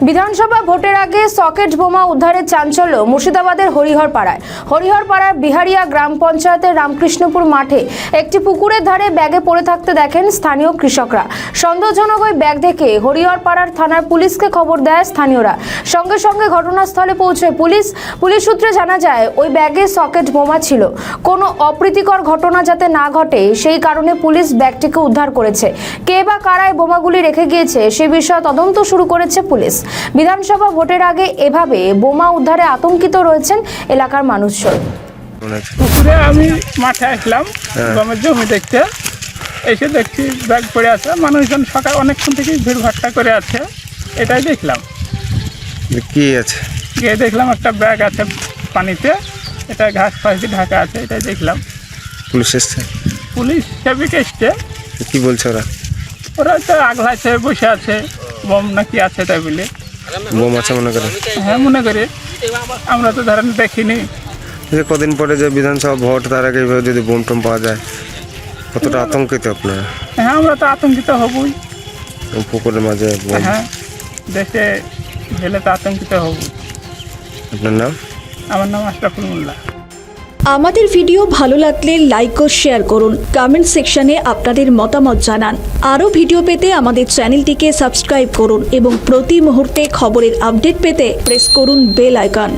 বিধানসভা ভোটের আগে সকেট বোমা উদ্ধারের চাঞ্চল্য মুর্শিদাবাদের হরিহরপাড়ার বিহারিয়া গ্রাম পঞ্চায়েতের রামকৃষ্ণপুর মাঠে একটি পুকুরের ধারে ব্যাগে পড়ে থাকতে দেখেন স্থানীয় কৃষকরা। সন্দেহজনক ওই ব্যাগ দেখে হরিহরপাড়ার থানার পুলিশকে খবর দেয় স্থানীয়রা। সঙ্গে সঙ্গে ঘটনাস্থলে পৌঁছে পুলিশ সূত্রে জানা যায় ওই ব্যাগে সকেট বোমা ছিল। কোনো অপ্রীতিকর ঘটনা যাতে না ঘটে সেই কারণে পুলিশ ব্যাগটিকে উদ্ধার করেছে। কে বা কারা এই বোমাগুলি রেখে গিয়েছে সে বিষয়ে তদন্ত শুরু করেছে পুলিশ। বিধানসভা ভোটের আগে এভাবে বোমা উদ্ধারে আতঙ্কিত রয়েছেন এলাকার মানুষজন। পুকুরে আমি মাঠে আসলাম গমের জমি দেখতে, এসে দেখছি ব্যাগ পড়ে আছে। মানুষজন সকাল অনেকক্ষণ থেকে ভিড় ভাট্টা করে আছে, এটাই দেখলাম। কি আছে? গিয়ে দেখলাম একটা ব্যাগ আছে পানিতে, এটা ঘাস ফাঁস দিয়ে ঢাকা আছে, এটাই দেখলাম। পুলিশ এসছে? পুলিশ সেবিকে এসছে। কি বলছে ওরা? ওরা তো আগলাছে, বসে আছে, বোম নাকি আছে তাই বলে। বোম আছে মনে করে? হ্যাঁ মনে করি, আমরা তো ধরেন দেখিনি। কদিন পরে যে বিধানসভা ভোট, তার আগে এইভাবে যদি বোম টোম পাওয়া যায়, কতটা আতঙ্কিত আপনারা? হ্যাঁ আমরা তো আতঙ্কিত হবই। পুকুরের মাঝে বোম? হ্যাঁ দেখে গেলে তো আতঙ্কিত হব। আপনার নাম? আমার নাম আশরাফুল মোল্লা। আমাদের ভিডিও ভালো লাগলে লাইক ও শেয়ার করুন, কমেন্ট সেকশনে আপনাদের মতামত জানান। আরও ভিডিও পেতে আমাদের চ্যানেলটিকে সাবস্ক্রাইব করুন এবং প্রতি মুহূর্তে খবরের আপডেট পেতে প্রেস করুন বেল আইকন।